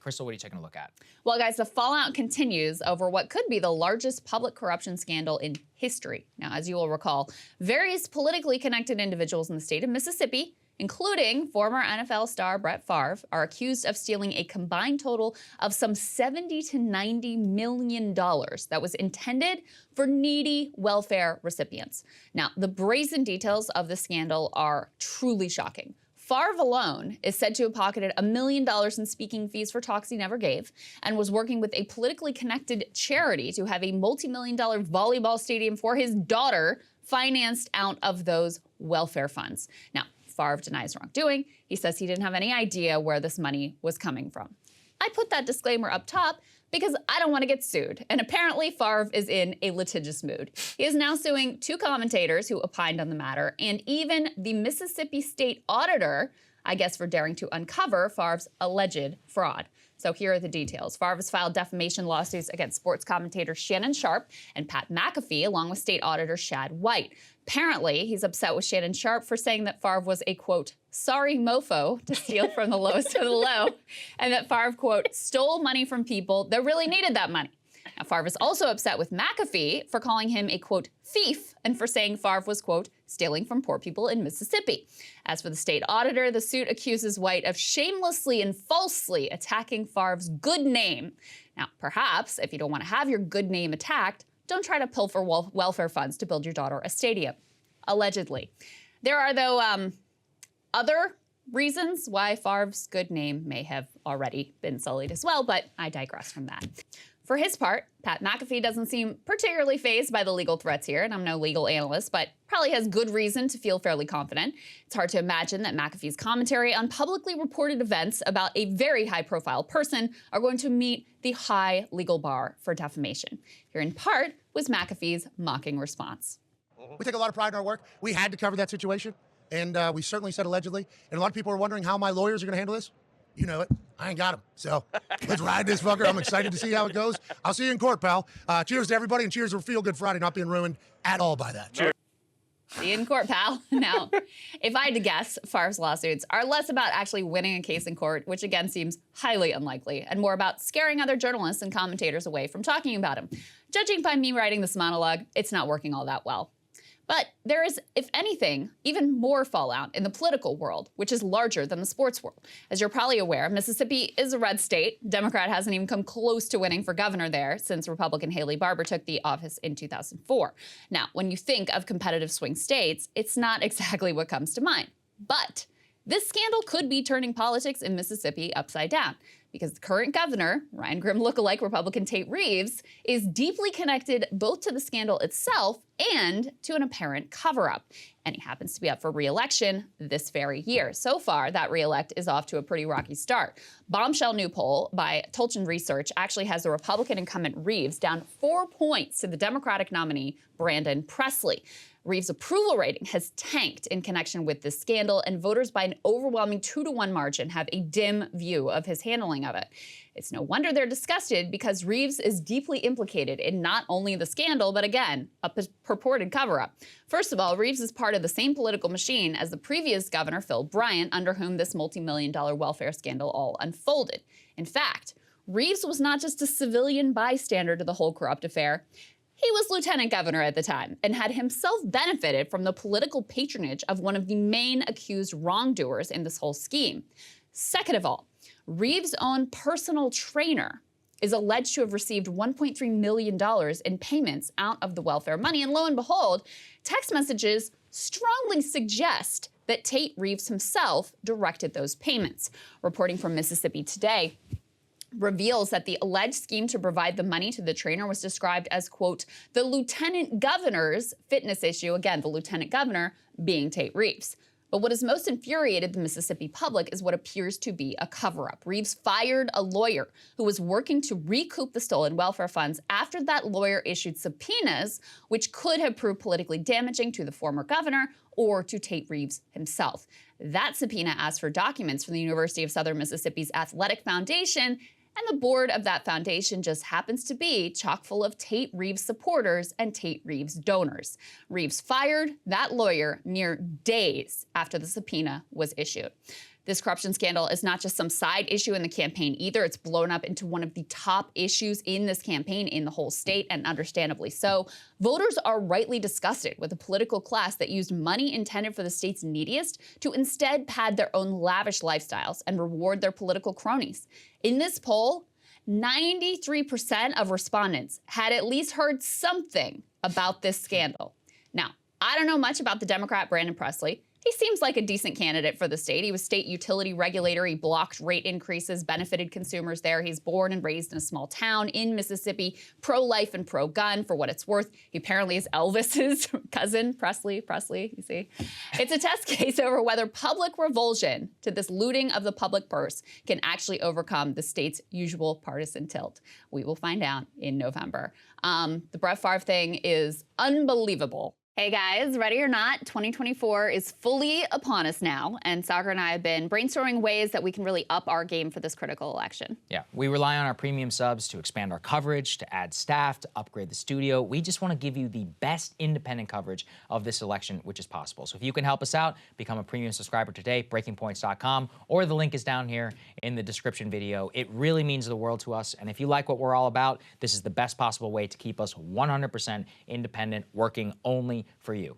Krystal, what are you taking a look at? Well, guys, the fallout continues over what could be the largest public corruption scandal in history. Now, as you will recall, various politically connected individuals in the state of Mississippi, including former NFL star Brett Favre, are accused of stealing a combined total of some $70 to $90 million that was intended for needy welfare recipients. Now, the brazen details of the scandal are truly shocking. Favre alone is said to have pocketed $1 million in speaking fees for talks he never gave, and was working with a politically connected charity to have a multi-million-dollar volleyball stadium for his daughter financed out of those welfare funds. Now, Favre denies wrongdoing. He says he didn't have any idea where this money was coming from. I put that disclaimer up top because I don't want to get sued. And apparently Favre is in a litigious mood. He is now suing 2 commentators who opined on the matter, and even the Mississippi State Auditor, I guess for daring to uncover Favre's alleged fraud. So here are the details. Favre has filed defamation lawsuits against sports commentator Shannon Sharpe and Pat McAfee, along with state auditor Shad White. Apparently, he's upset with Shannon Sharpe for saying that Favre was a, quote, sorry mofo to steal from the lowest of the low, and that Favre, quote, stole money from people that really needed that money. Now, Favre is also upset with McAfee for calling him a, quote, thief, and for saying Favre was, quote, stealing from poor people in Mississippi. As for the state auditor, the suit accuses White of shamelessly and falsely attacking Favre's good name. Now, perhaps, if you don't want to have your good name attacked, don't try to pilfer welfare funds to build your daughter a stadium. Allegedly. There are, though, other reasons why Favre's good name may have already been sullied as well, but I digress from that. For his part, Pat McAfee doesn't seem particularly fazed by the legal threats here, and I'm no legal analyst, but probably has good reason to feel fairly confident. It's hard to imagine that McAfee's commentary on publicly reported events about a very high-profile person are going to meet the high legal bar for defamation. Here in part was McAfee's mocking response. We take a lot of pride in our work. We had to cover that situation, and we certainly said allegedly. And a lot of people are wondering how my lawyers are going to handle this. You know it. I ain't got them. So let's ride this fucker. I'm excited to see how it goes. I'll see you in court, pal. Cheers to everybody, and cheers to Feel Good Friday not being ruined at all by that. Cheers. See you in court, pal. Now, if I had to guess, Favre's lawsuits are less about actually winning a case in court, which again seems highly unlikely, and more about scaring other journalists and commentators away from talking about him. Judging by me writing this monologue, it's not working all that well. But there is, if anything, even more fallout in the political world, which is larger than the sports world. As you're probably aware, Mississippi is a red state. Democrat hasn't even come close to winning for governor there since Republican Haley Barbour took the office in 2004. Now, when you think of competitive swing states, it's not exactly what comes to mind. But this scandal could be turning politics in Mississippi upside down, because the current governor, Ryan Grimm lookalike Republican Tate Reeves, is deeply connected both to the scandal itself and to an apparent cover-up. And he happens to be up for re-election this very year. So far, that re-elect is off to a pretty rocky start. Bombshell new poll by Tulchin Research actually has the Republican incumbent Reeves down 4 points to the Democratic nominee, Brandon Presley. Reeves' approval rating has tanked in connection with this scandal, and voters by an overwhelming 2-to-1 margin have a dim view of his handling of it. It's no wonder they're disgusted, because Reeves is deeply implicated in not only the scandal, but again, a purported cover-up. First of all, Reeves is part of the same political machine as the previous governor, Phil Bryant, under whom this multi-million-dollar welfare scandal all unfolded. In fact, Reeves was not just a civilian bystander to the whole corrupt affair. He was lieutenant governor at the time and had himself benefited from the political patronage of one of the main accused wrongdoers in this whole scheme. Second of all, Reeves' own personal trainer is alleged to have received $1.3 million in payments out of the welfare money. And lo and behold, text messages strongly suggest that Tate Reeves himself directed those payments. Reporting from Mississippi Today reveals that the alleged scheme to provide the money to the trainer was described as, quote, the lieutenant governor's fitness issue, again, the lieutenant governor being Tate Reeves. But what has most infuriated the Mississippi public is what appears to be a cover-up. Reeves fired a lawyer who was working to recoup the stolen welfare funds after that lawyer issued subpoenas, which could have proved politically damaging to the former governor or to Tate Reeves himself. That subpoena asked for documents from the University of Southern Mississippi's Athletic Foundation, and the board of that foundation just happens to be chock full of Tate Reeves supporters and Tate Reeves donors. Reeves fired that lawyer mere days after the subpoena was issued. This corruption scandal is not just some side issue in the campaign either. It's blown up into one of the top issues in this campaign in the whole state, and understandably so. Voters are rightly disgusted with a political class that used money intended for the state's neediest to instead pad their own lavish lifestyles and reward their political cronies. In this poll, 93% of respondents had at least heard something about this scandal. Now, I don't know much about the Democrat Brandon Presley. He seems like a decent candidate for the state. He was state utility regulator. He blocked rate increases, benefited consumers there. He's born and raised in a small town in Mississippi, pro-life and pro-gun for what it's worth. He apparently is Elvis's cousin, Presley, you see. It's a test case over whether public revulsion to this looting of the public purse can actually overcome the state's usual partisan tilt. We will find out in November. The Brett Favre thing is unbelievable. Hey guys, ready or not, 2024 is fully upon us now, and Soccer and I have been brainstorming ways that we can really up our game for this critical election. Yeah, we rely on our premium subs to expand our coverage, to add staff, to upgrade the studio. We just want to give you the best independent coverage of this election, which is possible. So if you can help us out, become a premium subscriber today, breakingpoints.com, or the link is down here in the description video. It really means the world to us, and if you like what we're all about, this is the best possible way to keep us 100% independent, working only for you.